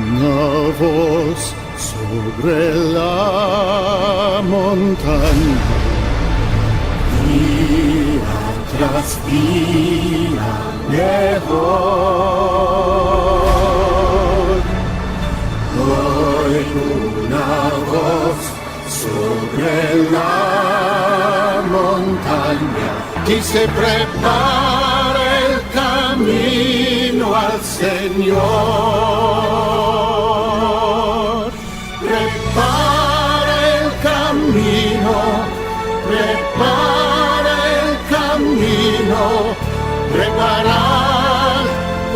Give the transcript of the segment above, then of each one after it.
Una voz sobre la montaña, día tras día me voy. Oigo una voz sobre la montaña y se prepara el camino al Señor. Prepara el camino, prepara el camino, preparad,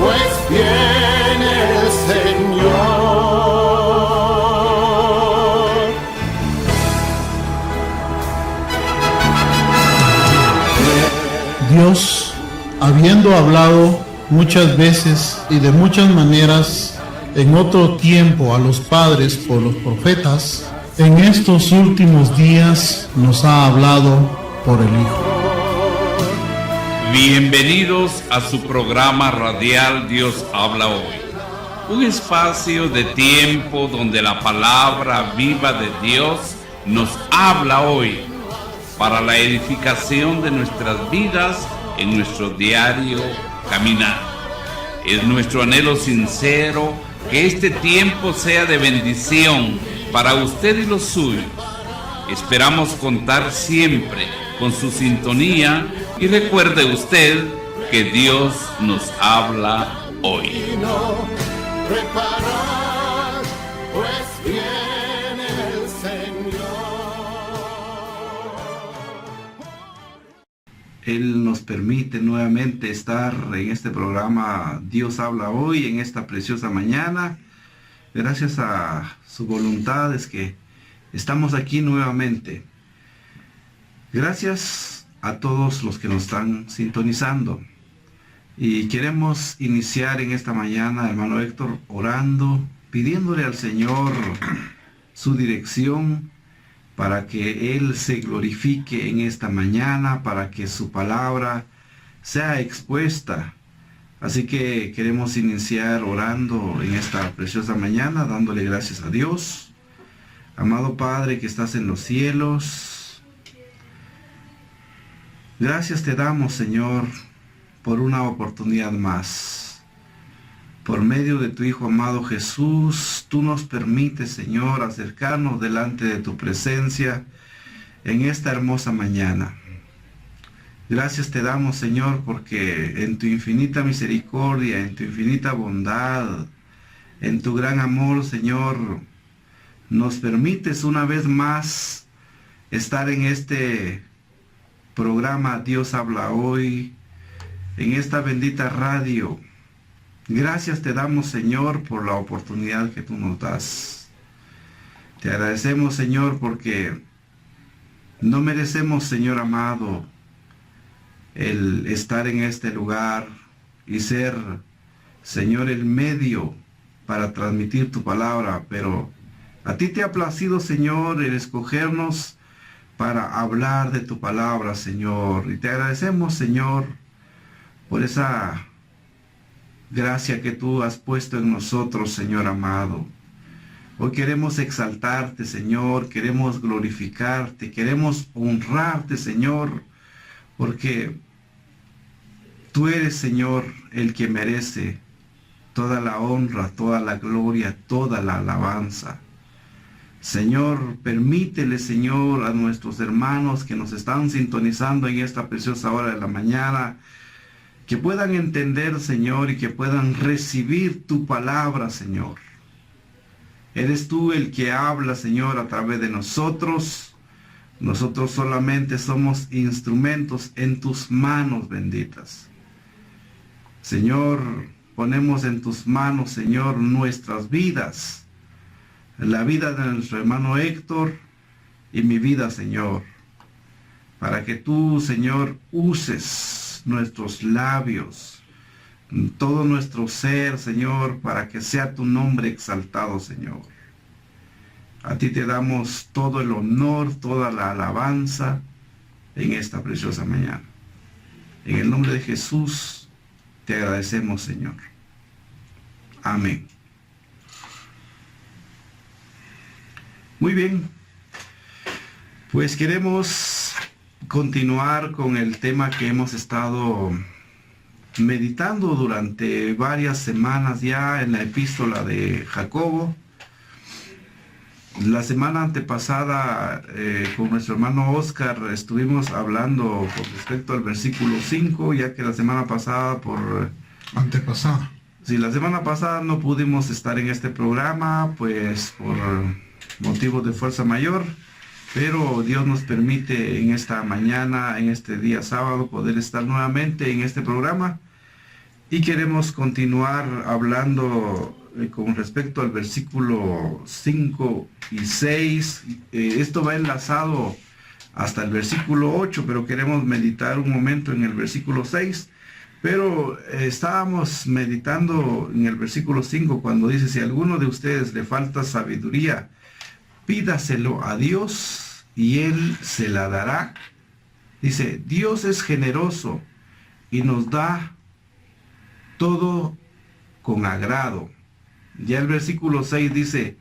pues viene el Señor. Dios, habiendo hablado muchas veces y de muchas maneras en otro tiempo a los padres por los profetas, en estos últimos días nos ha hablado por el Hijo. Bienvenidos a su programa radial Dios habla hoy, un espacio de tiempo donde la palabra viva de Dios nos habla hoy para la edificación de nuestras vidas en nuestro diario caminar. Es nuestro anhelo sincero que este tiempo sea de bendición para usted y los suyos. Esperamos contar siempre con su sintonía y recuerde usted que Dios nos habla hoy. Preparad, pues viene el Señor. Él nos permite nuevamente estar en este programa Dios habla hoy, en esta preciosa mañana. Gracias a su voluntad es que estamos aquí nuevamente. Gracias a todos los que nos están sintonizando. Y queremos iniciar en esta mañana, hermano Héctor, orando, pidiéndole al Señor su dirección para que Él se glorifique en esta mañana, para que su palabra sea expuesta. Así que queremos iniciar orando en esta preciosa mañana, dándole gracias a Dios. Amado Padre que estás en los cielos, gracias te damos, Señor, por una oportunidad más. Por medio de tu Hijo amado Jesús, tú nos permites, Señor, acercarnos delante de tu presencia en esta hermosa mañana. Gracias te damos, Señor, porque en tu infinita misericordia, en tu infinita bondad, en tu gran amor, Señor, nos permites una vez más estar en este programa Dios habla hoy, en esta bendita radio. Gracias te damos, Señor, por la oportunidad que tú nos das. Te agradecemos, Señor, porque no merecemos, Señor amado, el estar en este lugar y ser, Señor, el medio para transmitir tu palabra, pero a ti te ha placido, Señor, el escogernos para hablar de tu palabra, Señor. Y te agradecemos, Señor, por esa gracia que tú has puesto en nosotros, Señor amado. Hoy queremos exaltarte, Señor, queremos glorificarte, queremos honrarte, Señor, porque tú eres, Señor, el que merece toda la honra, toda la gloria, toda la alabanza. Señor, permítele, Señor, a nuestros hermanos que nos están sintonizando en esta preciosa hora de la mañana, que puedan entender, Señor, y que puedan recibir tu palabra, Señor. Eres tú el que habla, Señor, a través de nosotros. Nosotros solamente somos instrumentos en tus manos benditas. Señor, ponemos en tus manos, Señor, nuestras vidas. La vida de nuestro hermano Héctor y mi vida, Señor. Para que tú, Señor, uses nuestros labios, todo nuestro ser, Señor, para que sea tu nombre exaltado, Señor. A ti te damos todo el honor, toda la alabanza en esta preciosa mañana. En el nombre de Jesús te agradecemos, Señor. Amén. Muy bien, pues queremos continuar con el tema que hemos estado meditando durante varias semanas ya en la epístola de Jacobo. La semana antepasada con nuestro hermano Oscar estuvimos hablando con respecto al versículo 5, ya que la semana pasada Antepasada. Sí, la semana pasada no pudimos estar en este programa, pues por motivos de fuerza mayor, pero Dios nos permite en esta mañana, en este día sábado, poder estar nuevamente en este programa y queremos continuar hablando con respecto al versículo 5 y 6. Esto va enlazado hasta el versículo 8, pero queremos meditar un momento en el versículo 6. Pero estábamos meditando en el versículo 5 cuando dice: si a alguno de ustedes le falta sabiduría, pídaselo a Dios y Él se la dará. Dice, Dios es generoso y nos da todo con agrado. Ya el versículo 6 dice,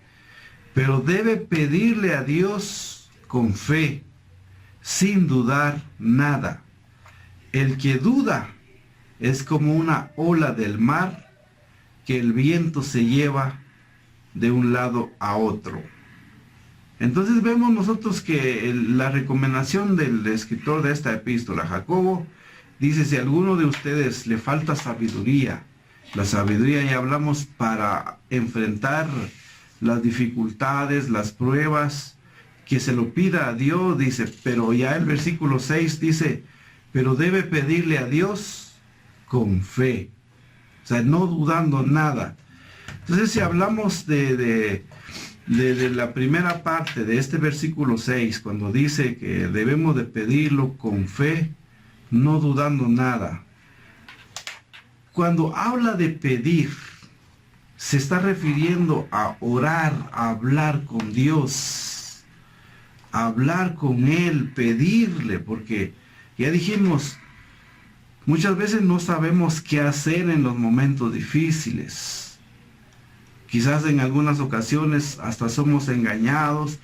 pero debe pedirle a Dios con fe, sin dudar nada. El que duda es como una ola del mar que el viento se lleva de un lado a otro. Entonces vemos nosotros que la recomendación del escritor de esta epístola, Jacobo, dice, si a alguno de ustedes le falta sabiduría, la sabiduría ya hablamos para enfrentar las dificultades, las pruebas, que se lo pida a Dios, dice, pero ya el versículo 6 dice, pero debe pedirle a Dios con fe, o sea, no dudando nada. Entonces, si hablamos de la primera parte de este versículo 6, cuando dice que debemos de pedirlo con fe, no dudando nada. Cuando habla de pedir, se está refiriendo a orar, a hablar con Dios, a hablar con Él, pedirle, porque ya dijimos, muchas veces no sabemos qué hacer en los momentos difíciles. Quizás en algunas ocasiones hasta somos engañados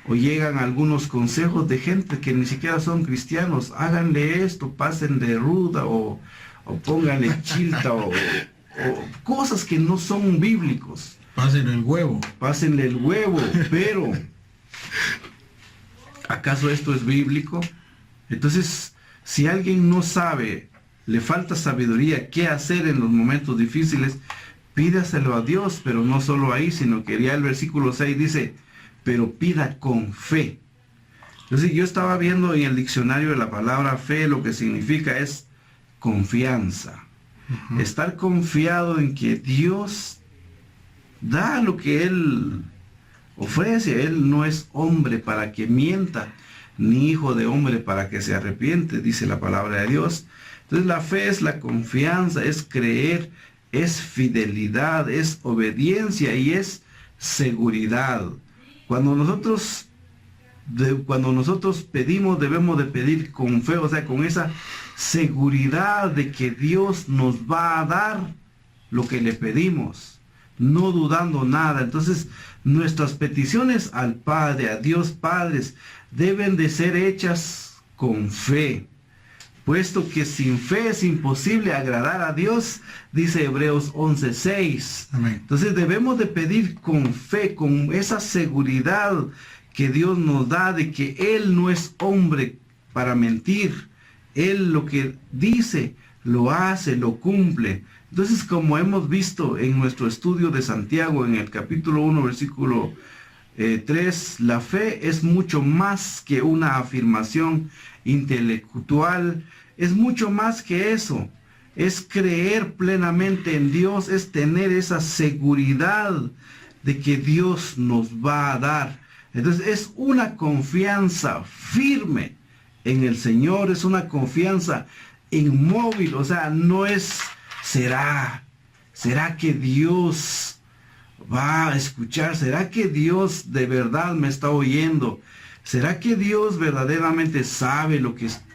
o llegan algunos consejos de gente que ni siquiera son cristianos. Háganle esto, pasen de ruda o pónganle chilta o cosas que no son bíblicos. Pásenle el huevo. Pásenle el huevo, pero ¿acaso esto es bíblico? Entonces, si alguien no sabe, le falta sabiduría, qué hacer en los momentos difíciles, pídaselo a Dios, pero no solo ahí, sino que ya el versículo 6 dice, pero pida con fe. Entonces yo estaba viendo en el diccionario de la palabra fe, lo que significa es confianza. Estar confiado en que Dios da lo que Él ofrece. Él no es hombre para que mienta, ni hijo de hombre para que se arrepiente, dice la palabra de Dios. Entonces la fe es la confianza, es creer, es fidelidad, es obediencia y es seguridad. Cuando nosotros pedimos, debemos de pedir con fe, o sea, con esa seguridad de que Dios nos va a dar lo que le pedimos, no dudando nada. Entonces, nuestras peticiones al Padre, a Dios Padres, deben de ser hechas con fe, puesto que sin fe es imposible agradar a Dios, dice Hebreos 11:6. Amén. Entonces debemos de pedir con fe, con esa seguridad que Dios nos da de que Él no es hombre para mentir. Él lo que dice, lo hace, lo cumple. Entonces, como hemos visto en nuestro estudio de Santiago, en el capítulo 1, versículo 3, la fe es mucho más que una afirmación intelectual, es mucho más que eso. Es creer plenamente en Dios, es tener esa seguridad de que Dios nos va a dar. Entonces es una confianza firme en el Señor, es una confianza inmóvil, o sea, no es, ¿será que Dios va a escuchar? ¿Será que Dios de verdad me está oyendo? ¿Será que Dios verdaderamente sabe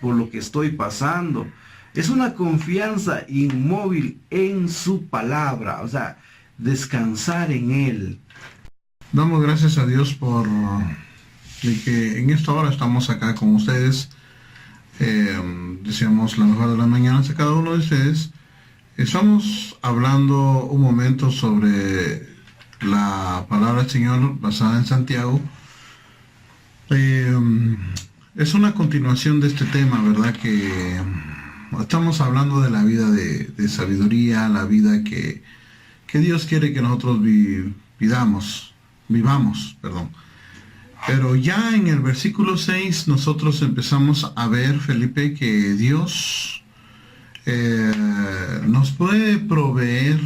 por lo que estoy pasando? Es una confianza inmóvil en su palabra, o sea, descansar en Él. Damos gracias a Dios por de que en esta hora estamos acá con ustedes. Deseamos la mejor de las mañanas a cada uno de ustedes. Estamos hablando un momento sobre la palabra del Señor basada en Santiago. Es una continuación de este tema, ¿verdad? Que estamos hablando de la vida de sabiduría, la vida que Dios quiere que nosotros vivamos. Pero ya en el versículo 6 nosotros empezamos a ver, Felipe, que Dios nos puede proveer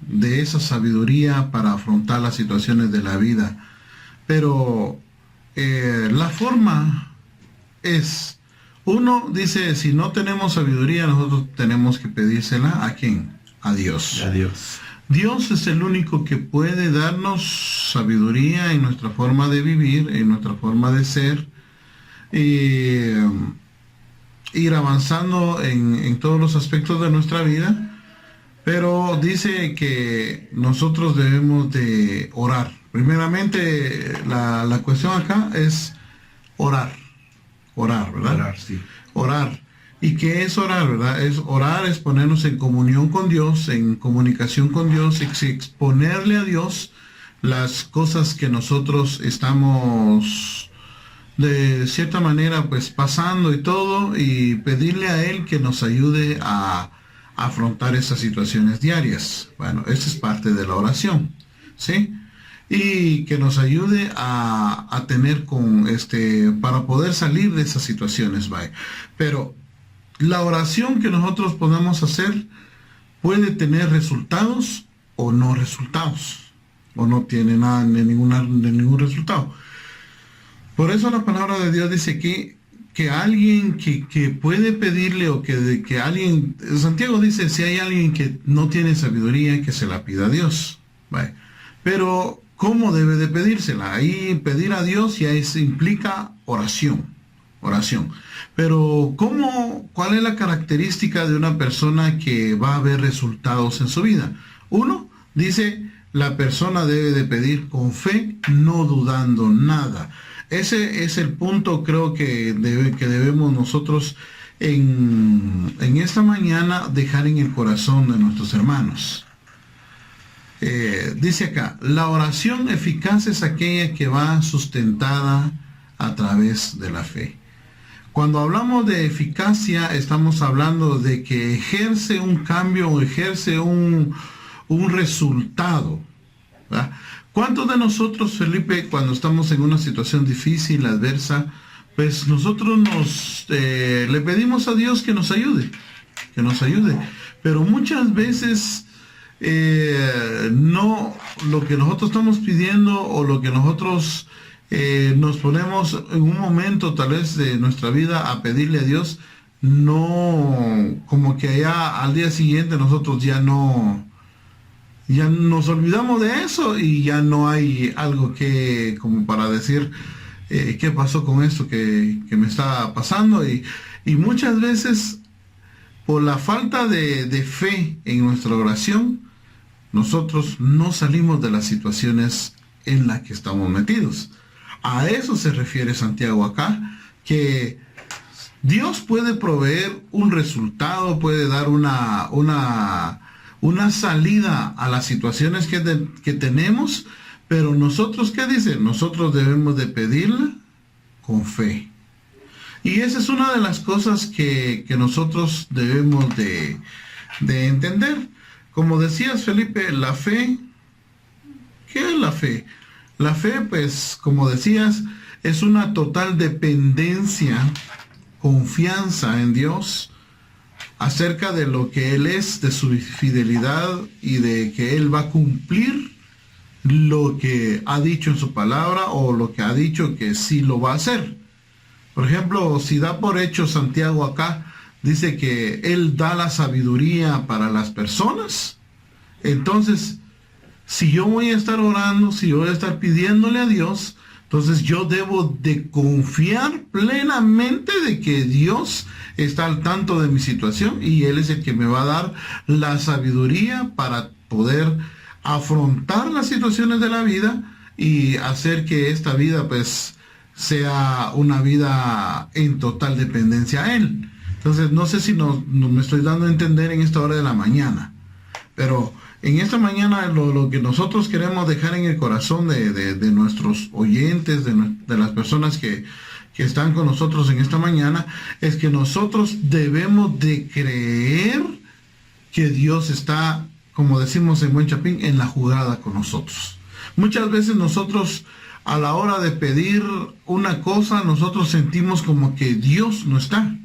de esa sabiduría para afrontar las situaciones de la vida. Pero la forma es, uno dice, si no tenemos sabiduría, nosotros tenemos que pedírsela ¿a quién? A Dios. A Dios. Dios es el único que puede darnos sabiduría en nuestra forma de vivir, en nuestra forma de ser, y ir avanzando en todos los aspectos de nuestra vida. Pero dice que nosotros debemos de orar. Primeramente, la cuestión acá es orar, ¿verdad? Orar, sí. Orar. ¿Y qué es orar, verdad? Orar es ponernos en comunión con Dios, en comunicación con Dios, exponerle a Dios las cosas que nosotros estamos de cierta manera pues pasando y todo, y pedirle a Él que nos ayude a afrontar esas situaciones diarias. Bueno, esa es parte de la oración, ¿sí? Y que nos ayude a tener para poder salir de esas situaciones, ¿vale? Pero la oración que nosotros podamos hacer puede tener resultados o no resultados, o no tiene nada de ningún resultado. Por eso la palabra de Dios dice que alguien que puede pedirle, o que alguien, Santiago dice, si hay alguien que no tiene sabiduría, que se la pida a Dios, ¿vale? Pero ¿cómo debe de pedírsela? Ahí pedir a Dios ya implica oración. Pero ¿cuál es la característica de una persona que va a ver resultados en su vida? Uno, dice, la persona debe de pedir con fe, no dudando nada. Ese es el punto, creo que debemos nosotros en esta mañana dejar en el corazón de nuestros hermanos. Dice acá, la oración eficaz es aquella que va sustentada a través de la fe. Cuando hablamos de eficacia, estamos hablando de que ejerce un cambio o ejerce un resultado, ¿verdad? ¿Cuántos de nosotros, Felipe, cuando estamos en una situación difícil, adversa, pues nosotros le pedimos a Dios que nos ayude? Pero muchas veces no lo que nosotros estamos pidiendo, o lo que nosotros nos ponemos en un momento tal vez de nuestra vida a pedirle a Dios, no, como que allá al día siguiente nosotros ya nos olvidamos de eso, y ya no hay algo como para decir qué pasó con esto que me está pasando, y muchas veces por la falta de fe en nuestra oración, nosotros no salimos de las situaciones en las que estamos metidos. A eso se refiere Santiago acá, que Dios puede proveer un resultado, puede dar una salida a las situaciones que tenemos, pero nosotros, ¿qué dice? Nosotros debemos de pedirla con fe. Y esa es una de las cosas que nosotros debemos de entender. Como decías, Felipe, la fe, ¿qué es la fe? La fe, pues, como decías, es una total dependencia, confianza en Dios, acerca de lo que Él es, de su fidelidad, y de que Él va a cumplir lo que ha dicho en su palabra, o lo que ha dicho que sí lo va a hacer. Por ejemplo, si da por hecho Santiago acá, dice que Él da la sabiduría para las personas. Entonces, si yo voy a estar orando, si yo voy a estar pidiéndole a Dios, entonces yo debo de confiar plenamente de que Dios está al tanto de mi situación, y Él es el que me va a dar la sabiduría para poder afrontar las situaciones de la vida y hacer que esta vida pues sea una vida en total dependencia a Él. Entonces no sé si me estoy dando a entender en esta hora de la mañana, pero en esta mañana lo que nosotros queremos dejar en el corazón de nuestros oyentes, de las personas que están con nosotros en esta mañana, es que nosotros debemos de creer que Dios está, como decimos en buen chapín, en la jugada con nosotros. Muchas veces nosotros, a la hora de pedir una cosa, nosotros sentimos como que Dios no está.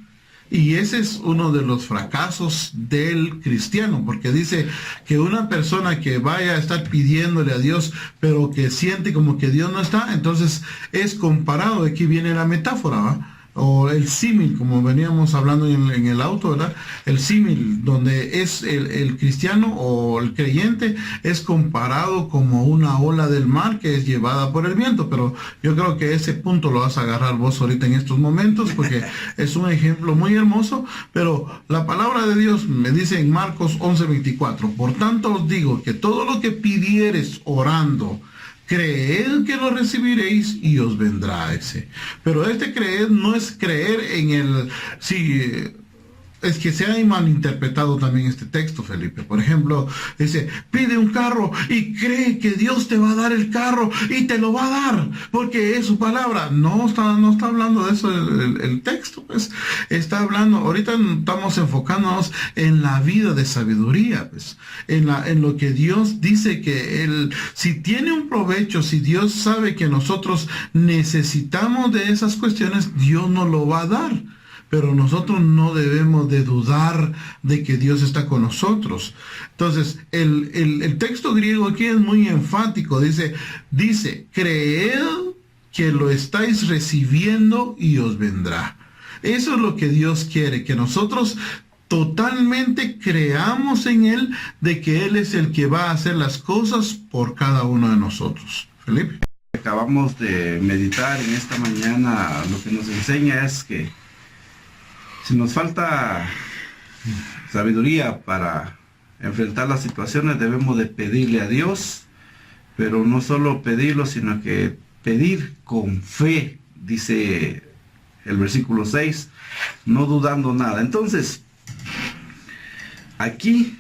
Y ese es uno de los fracasos del cristiano, porque dice que una persona que vaya a estar pidiéndole a Dios, pero que siente como que Dios no está, entonces es comparado, aquí viene la metáfora, ¿va? O el símil, como veníamos hablando en el auto, ¿verdad? El símil, donde es el cristiano o el creyente es comparado como una ola del mar que es llevada por el viento. Pero yo creo que ese punto lo vas a agarrar vos ahorita en estos momentos, porque es un ejemplo muy hermoso. Pero la palabra de Dios me dice en Marcos 11:24, por tanto os digo que todo lo que pidiereis orando, creed que lo recibiréis y os vendrá ese. Pero este creer no es creer en el... Sí, es que se ha malinterpretado también este texto, Felipe. Por ejemplo, dice, pide un carro y cree que Dios te va a dar el carro y te lo va a dar, porque es su palabra. No está hablando de eso el texto, pues. Está hablando, ahorita estamos enfocándonos en la vida de sabiduría, pues. En lo que Dios dice que si tiene un provecho, si Dios sabe que nosotros necesitamos de esas cuestiones, Dios nos lo va a dar. Pero nosotros no debemos de dudar de que Dios está con nosotros. Entonces, el texto griego aquí es muy enfático. Dice, creed que lo estáis recibiendo y os vendrá. Eso es lo que Dios quiere, que nosotros totalmente creamos en Él, de que Él es el que va a hacer las cosas por cada uno de nosotros. Felipe. Acabamos de meditar en esta mañana, lo que nos enseña es que si nos falta sabiduría para enfrentar las situaciones, debemos de pedirle a Dios, pero no solo pedirlo, sino que pedir con fe, dice el versículo 6, no dudando nada. Entonces, aquí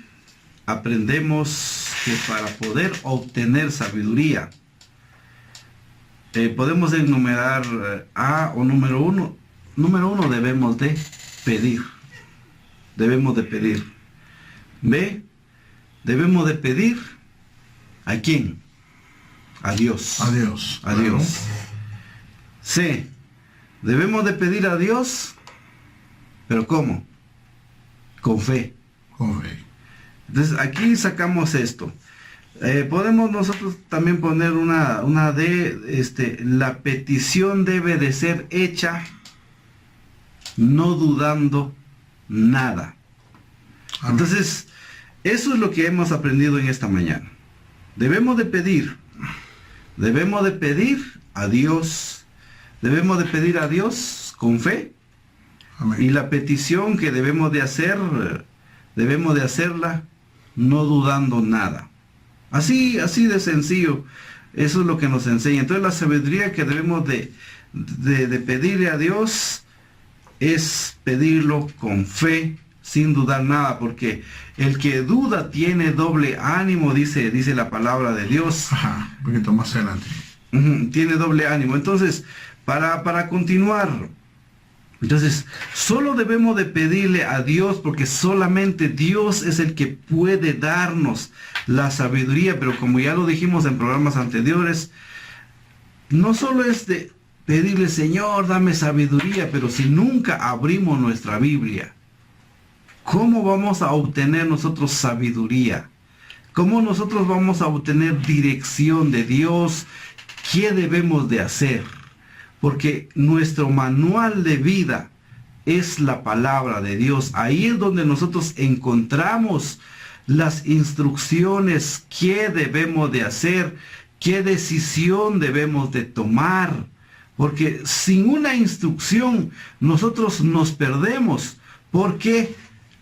aprendemos que para poder obtener sabiduría, podemos enumerar A o número uno. Número uno, debemos de pedir. Debemos de pedir. B, debemos de pedir ¿a quién? A Dios. A Dios. A Dios. C, debemos de pedir a Dios, pero ¿cómo? Con fe. Con fe. Entonces aquí sacamos esto. Podemos nosotros también poner una D, la petición debe de ser hecha no dudando nada. Amén. Entonces, eso es lo que hemos aprendido en esta mañana. Debemos de pedir a Dios, debemos de pedir a Dios con fe. Amén. Y la petición que debemos de hacerla no dudando nada. Así de sencillo. Eso es lo que nos enseña. Entonces la sabiduría que debemos de pedirle a Dios es pedirlo con fe, sin dudar nada, porque el que duda tiene doble ánimo, dice la palabra de Dios. Ajá, un poquito más adelante. Tiene doble ánimo. Entonces, para continuar, entonces, solo debemos de pedirle a Dios, porque solamente Dios es el que puede darnos la sabiduría. Pero como ya lo dijimos en programas anteriores, no solo es de pedirle, Señor, dame sabiduría, pero si nunca abrimos nuestra Biblia, ¿cómo vamos a obtener nosotros sabiduría? ¿Cómo nosotros vamos a obtener dirección de Dios? ¿Qué debemos de hacer? Porque nuestro manual de vida es la palabra de Dios. Ahí es donde nosotros encontramos las instrucciones, qué debemos de hacer, qué decisión debemos de tomar. Porque sin una instrucción nosotros nos perdemos, porque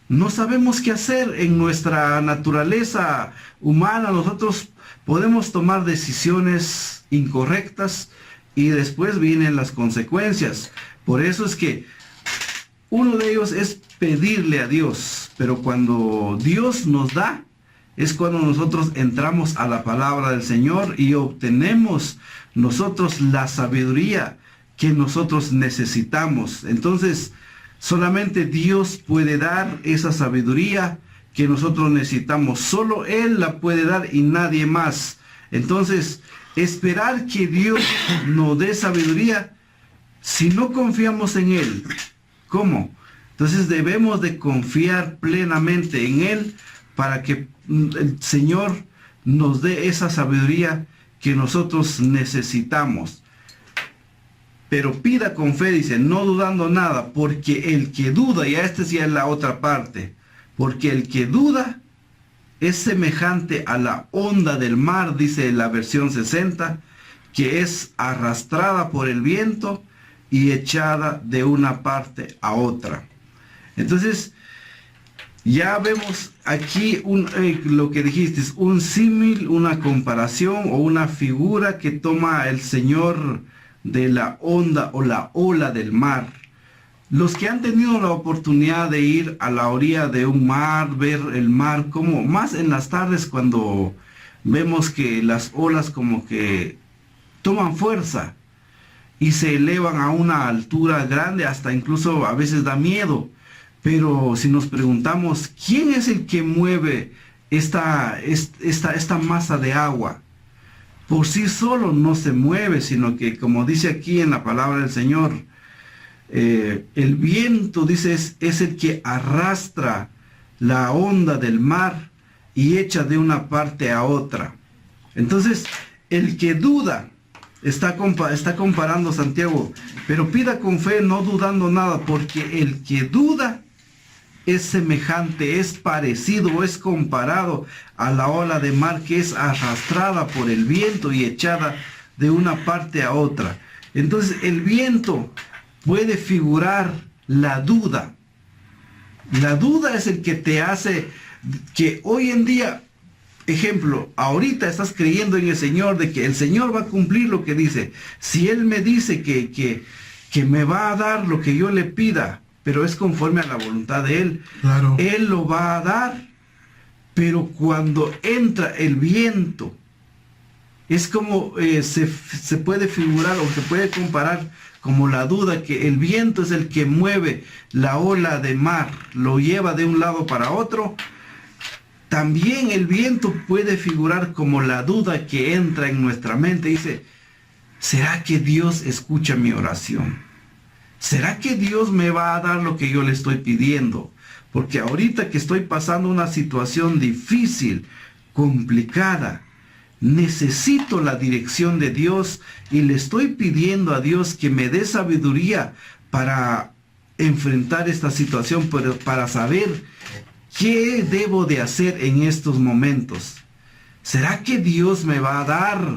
no sabemos qué hacer. En nuestra naturaleza humana nosotros podemos tomar decisiones incorrectas y después vienen las consecuencias. Por eso es que uno de ellos es pedirle a Dios, pero cuando Dios nos da, es cuando nosotros entramos a la palabra del Señor y obtenemos nosotros la sabiduría que nosotros necesitamos. Entonces, solamente Dios puede dar esa sabiduría que nosotros necesitamos. Solo Él la puede dar y nadie más. Entonces, esperar que Dios nos dé sabiduría, si no confiamos en Él, ¿cómo? Entonces debemos de confiar plenamente en Él para que el Señor nos dé esa sabiduría que nosotros necesitamos. Pero pida con fe, dice, no dudando nada, porque el que duda, y esta sí es la otra parte, porque el que duda es semejante a la onda del mar, dice la versión 60, que es arrastrada por el viento y echada de una parte a otra. Entonces, ya vemos aquí lo que dijiste, un símil, una comparación o una figura que toma el Señor de la onda o la ola del mar. Los que han tenido la oportunidad de ir a la orilla de un mar, ver el mar, como más en las tardes cuando vemos que las olas como que toman fuerza y se elevan a una altura grande, hasta incluso a veces da miedo. Pero si nos preguntamos, ¿quién es el que mueve esta masa de agua? Por sí solo no se mueve, sino que, como dice aquí en la palabra del Señor, el viento, dice, es el que arrastra la onda del mar y echa de una parte a otra. Entonces, el que duda, está comparando Santiago, pero pida con fe, no dudando nada, porque el que duda es semejante, es parecido, es comparado a la ola de mar que es arrastrada por el viento y echada de una parte a otra. Entonces el viento puede figurar la duda. La duda es el que te hace que hoy en día, ejemplo, ahorita estás creyendo en el Señor, de que el Señor va a cumplir lo que dice. Si Él me dice que me va a dar lo que yo le pida, pero es conforme a la voluntad de Él, Claro. Él lo va a dar. Pero cuando entra el viento, es como se puede figurar o se puede comparar como la duda, que el viento es el que mueve la ola de mar, lo lleva de un lado para otro. También el viento puede figurar como la duda que entra en nuestra mente. Dice, ¿será que Dios escucha mi oración? ¿Será que Dios me va a dar lo que yo le estoy pidiendo? Porque ahorita que estoy pasando una situación difícil, complicada, necesito la dirección de Dios y le estoy pidiendo a Dios que me dé sabiduría para enfrentar esta situación, para saber qué debo de hacer en estos momentos. ¿Será que Dios me va a dar?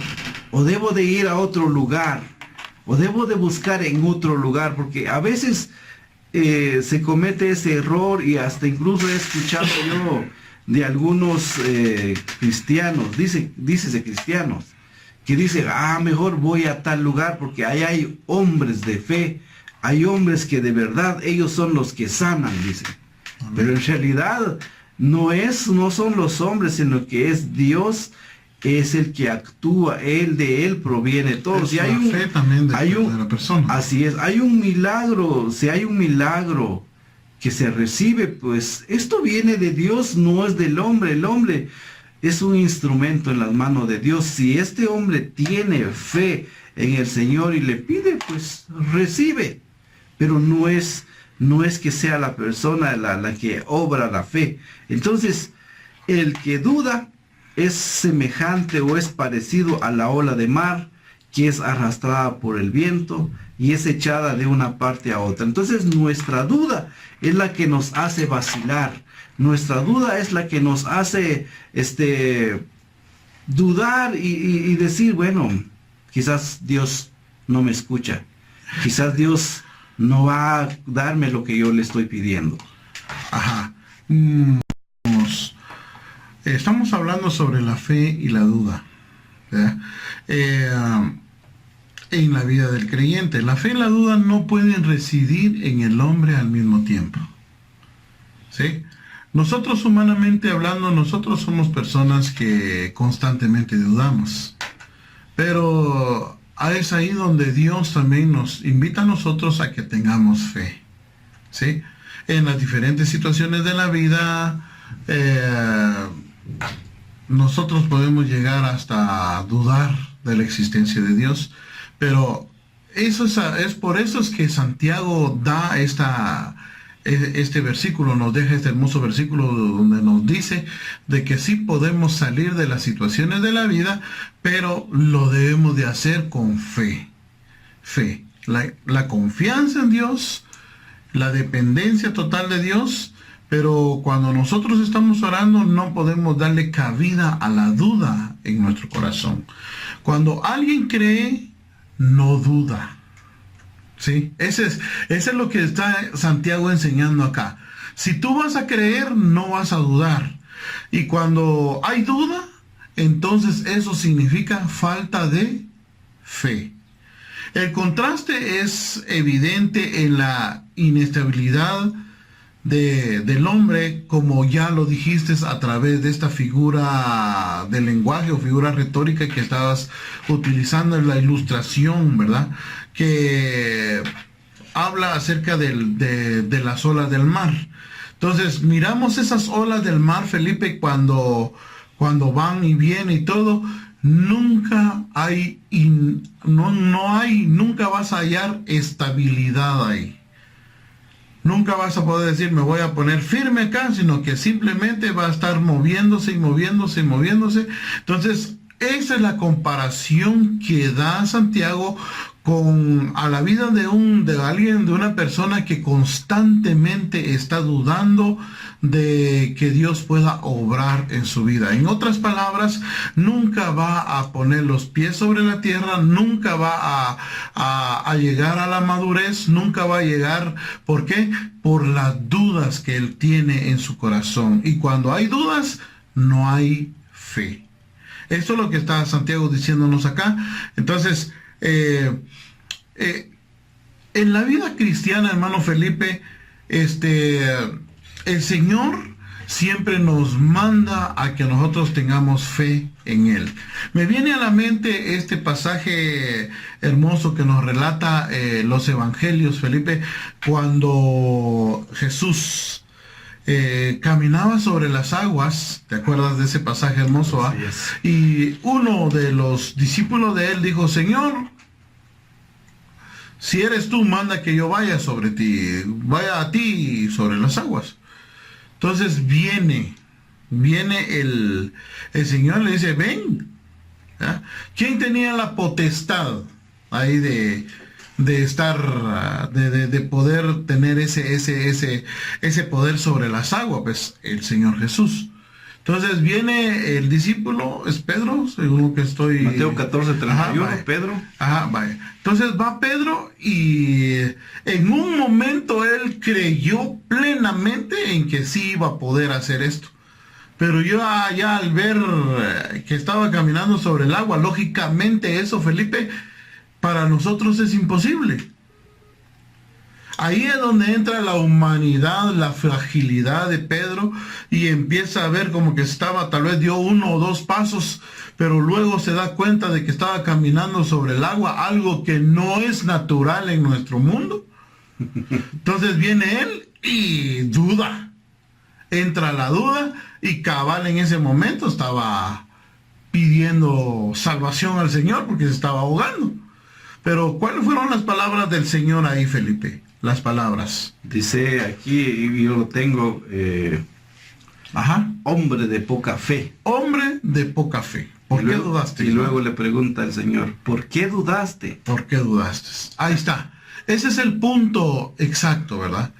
¿O debo de ir a otro lugar? ¿O debo de buscar en otro lugar? Porque a veces se comete ese error, y hasta incluso he escuchado yo de algunos cristianos, dícese cristianos, que dicen, mejor voy a tal lugar porque ahí hay hombres de fe, hay hombres que de verdad ellos son los que sanan, dicen. Pero en realidad no son los hombres, sino que es Dios, es el que actúa, de él proviene todo. Es si hay la fe también de la persona. Así es, hay un milagro, si hay un milagro que se recibe, pues esto viene de Dios, no es del hombre. El hombre es un instrumento en las manos de Dios. Si este hombre tiene fe en el Señor y le pide, pues recibe. Pero no es que sea la persona la que obra la fe. Entonces, el que duda es semejante o es parecido a la ola de mar que es arrastrada por el viento y es echada de una parte a otra. Entonces nuestra duda es la que nos hace vacilar. Nuestra duda es la que nos hace dudar y decir, bueno, quizás Dios no me escucha. Quizás Dios no va a darme lo que yo le estoy pidiendo. Ajá. Estamos hablando sobre la fe y la duda. ¿verdad? En la vida del creyente. La fe y la duda no pueden residir en el hombre al mismo tiempo. ¿Sí? Nosotros, humanamente hablando, nosotros somos personas que constantemente dudamos. Pero es ahí donde Dios también nos invita a nosotros a que tengamos fe. ¿Sí? En las diferentes situaciones de la vida, nosotros podemos llegar hasta dudar de la existencia de Dios. Pero eso es por eso es que Santiago da este versículo, nos deja este hermoso versículo donde nos dice de que sí podemos salir de las situaciones de la vida, pero lo debemos de hacer con fe. Fe, la confianza en Dios, la dependencia total de Dios, pero cuando nosotros estamos orando no podemos darle cabida a la duda en nuestro corazón. Cuando alguien cree, no duda. ¿Sí? Ese es lo que está Santiago enseñando acá. Si tú vas a creer, no vas a dudar. Y cuando hay duda, entonces eso significa falta de fe. El contraste es evidente en la inestabilidad del hombre, como ya lo dijiste a través de esta figura de lenguaje o figura retórica que estabas utilizando en la ilustración, ¿verdad? Que habla acerca de las olas del mar. Entonces, miramos esas olas del mar, Felipe, cuando van y vienen y todo, nunca vas a hallar estabilidad ahí. Nunca vas a poder decir, me voy a poner firme acá, sino que simplemente va a estar moviéndose y moviéndose y moviéndose. Entonces, esa es la comparación que da Santiago a la vida de alguien, de una persona que constantemente está dudando de que Dios pueda obrar en su vida. En otras palabras, nunca va a poner los pies sobre la tierra, nunca va a llegar a la madurez, nunca va a llegar. ¿Por qué? Por las dudas que él tiene en su corazón. Y cuando hay dudas, no hay fe. Esto es lo que está Santiago diciéndonos acá. Entonces, en la vida cristiana, hermano Felipe, el Señor siempre nos manda a que nosotros tengamos fe en Él. Me viene a la mente este pasaje hermoso que nos relata los evangelios, Felipe, cuando Jesús caminaba sobre las aguas. ¿Te acuerdas de ese pasaje hermoso? ¿Ah? Y uno de los discípulos de él dijo, Señor, si eres tú, manda que yo vaya a ti sobre las aguas. Entonces viene el Señor, le dice, ven. ¿Ah? ¿Quién tenía la potestad ahí de poder tener ese poder sobre las aguas? Pues el Señor Jesús. Entonces viene el discípulo, es Pedro, según lo que estoy... Mateo 14:31, vaya. Pedro. Ajá, vaya. Entonces va Pedro y en un momento él creyó plenamente en que sí iba a poder hacer esto. Pero yo ya al ver que estaba caminando sobre el agua, lógicamente eso, Felipe, para nosotros es imposible. Ahí es donde entra la humanidad, la fragilidad de Pedro, y empieza a ver como que tal vez dio 1 o 2 pasos, pero luego se da cuenta de que estaba caminando sobre el agua, algo que no es natural en nuestro mundo. Entonces viene él y duda. Entra la duda y cabal en ese momento estaba pidiendo salvación al Señor porque se estaba ahogando. Pero ¿cuáles fueron las palabras del Señor ahí, Felipe? Las palabras. Dice aquí, y yo lo tengo, hombre de poca fe. Hombre de poca fe. ¿Por qué dudaste? Y luego le pregunta el Señor, ¿por qué dudaste? ¿Por qué dudaste? Ahí está. Ese es el punto exacto, ¿verdad?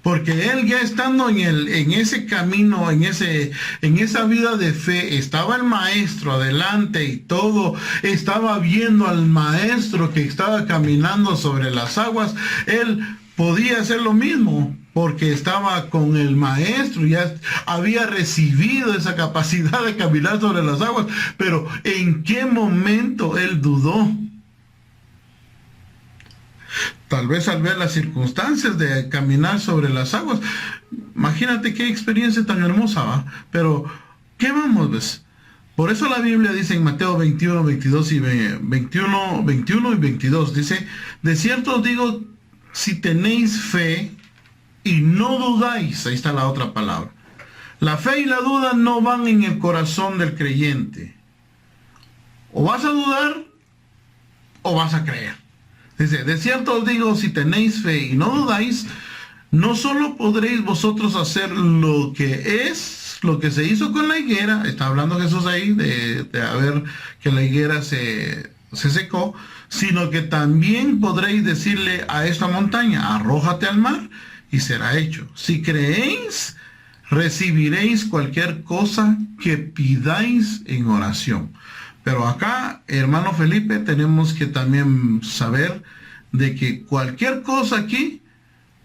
Porque él ya estando en ese camino, en esa vida de fe, estaba el maestro adelante y todo, estaba viendo al maestro que estaba caminando sobre las aguas. Él podía hacer lo mismo, porque estaba con el maestro, ya había recibido esa capacidad de caminar sobre las aguas, pero ¿en qué momento él dudó? Tal vez al ver las circunstancias de caminar sobre las aguas. Imagínate qué experiencia tan hermosa, ¿va? Pero, ¿qué vamos, ves? Por eso la Biblia dice en Mateo 21, 22 y 21 y 22, dice, de cierto os digo, si tenéis fe y no dudáis, ahí está la otra palabra. La fe y la duda no van en el corazón del creyente. O vas a dudar o vas a creer. Dice, de cierto os digo, si tenéis fe y no dudáis, no solo podréis vosotros hacer lo que se hizo con la higuera, está hablando Jesús ahí de ver que la higuera se secó, sino que también podréis decirle a esta montaña, arrójate al mar, y será hecho. Si creéis, recibiréis cualquier cosa que pidáis en oración. Pero acá, hermano Felipe, tenemos que también saber de que cualquier cosa aquí,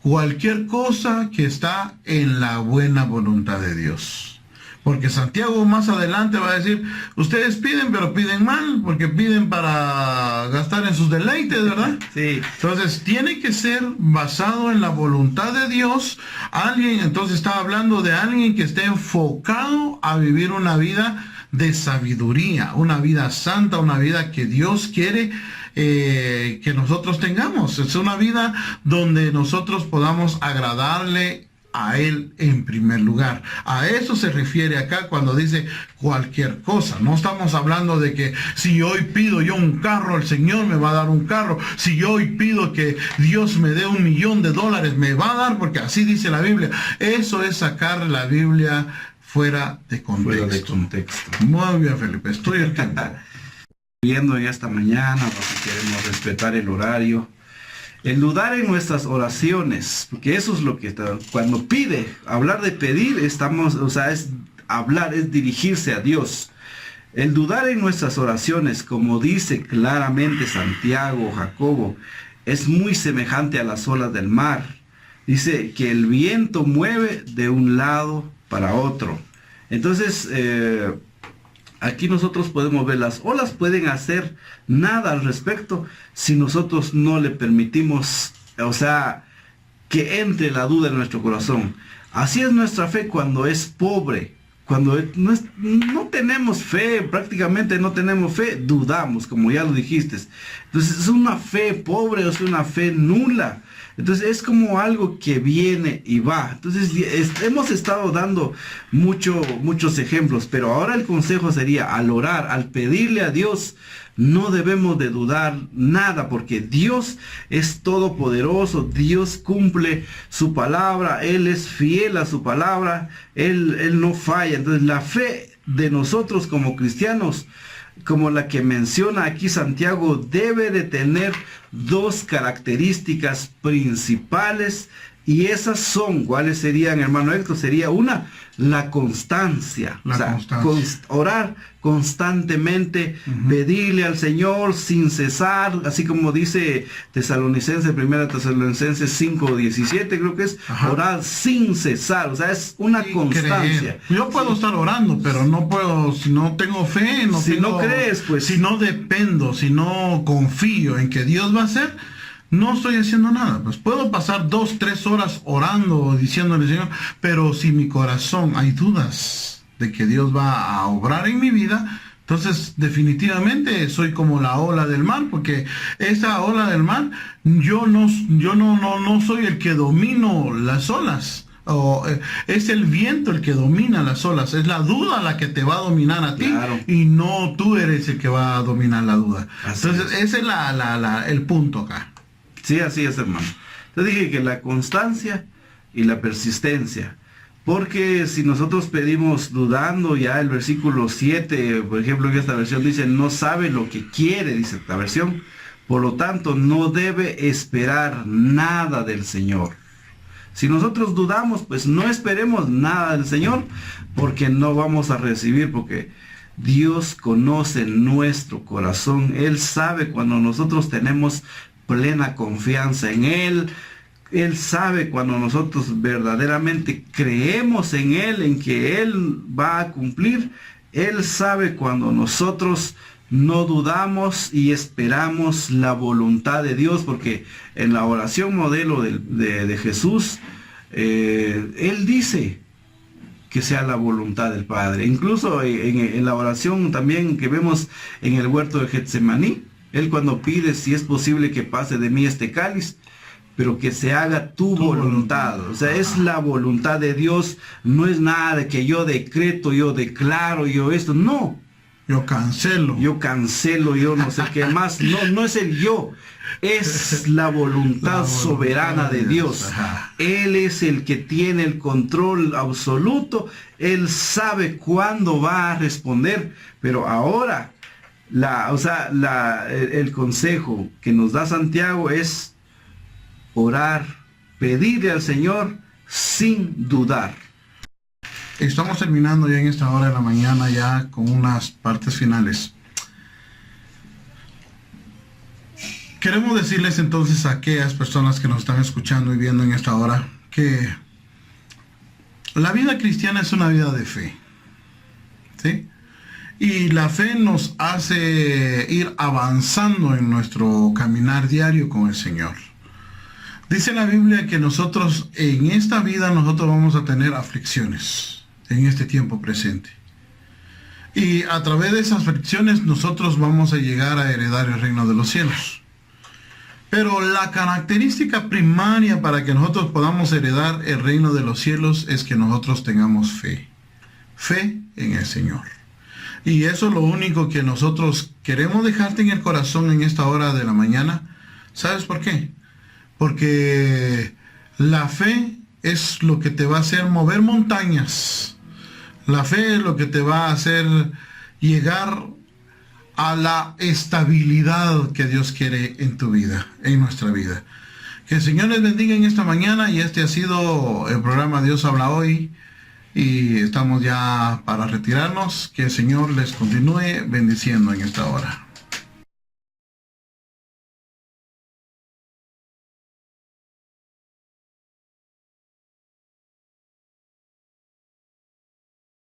cualquier cosa que está en la buena voluntad de Dios. Porque Santiago más adelante va a decir, ustedes piden, pero piden mal, porque piden para gastar en sus deleites, ¿verdad? Sí. Entonces, tiene que ser basado en la voluntad de Dios. Alguien, entonces está hablando de alguien que esté enfocado a vivir una vida de sabiduría, una vida santa, una vida que Dios quiere que nosotros tengamos. Es una vida donde nosotros podamos agradarle a Él en primer lugar. A eso se refiere acá cuando dice cualquier cosa. No estamos hablando de que si hoy pido yo un carro, el Señor me va a dar un carro. Si yo hoy pido que Dios me dé $1 millón, me va a dar, porque así dice la Biblia. Eso es sacar la Biblia fuera de contexto. Fuera de contexto. Muy bien, Felipe, estoy entendiendo. Viendo en esta mañana, porque queremos respetar el horario, el dudar en nuestras oraciones, porque eso es lo que está, cuando pide, hablar de pedir, estamos, o sea, es hablar, es dirigirse a Dios. El dudar en nuestras oraciones, como dice claramente Santiago, Jacobo, es muy semejante a las olas del mar. Dice que el viento mueve de un lado para otro. Entonces, aquí nosotros podemos ver, las olas pueden hacer nada al respecto si nosotros no le permitimos, o sea, que entre la duda en nuestro corazón. Así es nuestra fe cuando es pobre, cuando no tenemos fe, prácticamente no tenemos fe, dudamos, como ya lo dijiste. Entonces es una fe pobre, o es una fe nula. Entonces es como algo que viene y va. Entonces hemos estado dando muchos ejemplos, pero ahora el consejo sería, al orar, al pedirle a Dios, no debemos de dudar nada, porque Dios es todopoderoso, Dios cumple su palabra, Él es fiel a su palabra, Él no falla. Entonces la fe de nosotros como cristianos, como la que menciona aquí Santiago, debe de tener dos características principales, y esas son, ¿cuáles serían, hermano Héctor? Sería una, la constancia. Orar constantemente, pedirle al Señor sin cesar, así como dice Tesalonicenses, 1 Tesalonicenses 5:17, creo que es, orar sin cesar, o sea, es una constancia. Creer. Yo puedo estar orando, pero no puedo, si no tengo fe, no crees, pues. Si no dependo, si no confío en que Dios va a hacer, no estoy haciendo nada. Pues puedo pasar 2-3 horas orando, diciéndole al Señor, pero si mi corazón hay dudas de que Dios va a obrar en mi vida, entonces definitivamente soy como la ola del mar, porque esa ola del mar, yo no soy el que domino las olas. Es el viento el que domina las olas, es la duda la que te va a dominar a ti, claro, y no tú eres el que va a dominar la duda. Entonces ese es el punto acá. Sí, así es, hermano. Te dije que la constancia y la persistencia, porque si nosotros pedimos dudando, ya el versículo 7, por ejemplo, en esta versión dice, no sabe lo que quiere, dice esta versión, por lo tanto no debe esperar nada del Señor. Si nosotros dudamos, pues no esperemos nada del Señor, porque no vamos a recibir, porque Dios conoce nuestro corazón. Él sabe cuando nosotros tenemos plena confianza en Él, Él sabe cuando nosotros verdaderamente creemos en Él, en que Él va a cumplir. Él sabe cuando nosotros no dudamos y esperamos la voluntad de Dios, porque en la oración modelo de Jesús, Él dice que sea la voluntad del Padre. Incluso en la oración también que vemos en el huerto de Getsemaní, Él cuando pide si es posible que pase de mí este cáliz, pero que se haga tu voluntad. O sea, es la voluntad de Dios, no es nada de que yo decreto, yo declaro, yo esto, no. Yo cancelo, yo no sé qué más. No es el yo, es la voluntad soberana de Dios. Ajá. Él es el que tiene el control absoluto. Él sabe cuándo va a responder, pero ahora el consejo que nos da Santiago es orar, pedirle al Señor sin dudar. Estamos terminando ya en esta hora de la mañana, ya con unas partes finales. Queremos decirles entonces a aquellas personas que nos están escuchando y viendo en esta hora que la vida cristiana es una vida de fe, ¿sí? Y la fe nos hace ir avanzando en nuestro caminar diario con el Señor. Dice la Biblia que nosotros en esta vida nosotros vamos a tener aflicciones en este tiempo presente. Y a través de esas aflicciones nosotros vamos a llegar a heredar el reino de los cielos. Pero la característica primaria para que nosotros podamos heredar el reino de los cielos es que nosotros tengamos fe. Fe en el Señor. Y eso es lo único que nosotros queremos dejarte en el corazón en esta hora de la mañana. ¿Sabes por qué? Porque la fe es lo que te va a hacer mover montañas. La fe es lo que te va a hacer llegar a la estabilidad que Dios quiere en tu vida, en nuestra vida. Que el Señor les bendiga en esta mañana, y este ha sido el programa Dios habla hoy, y estamos ya para retirarnos. Que el Señor les continúe bendiciendo en esta hora.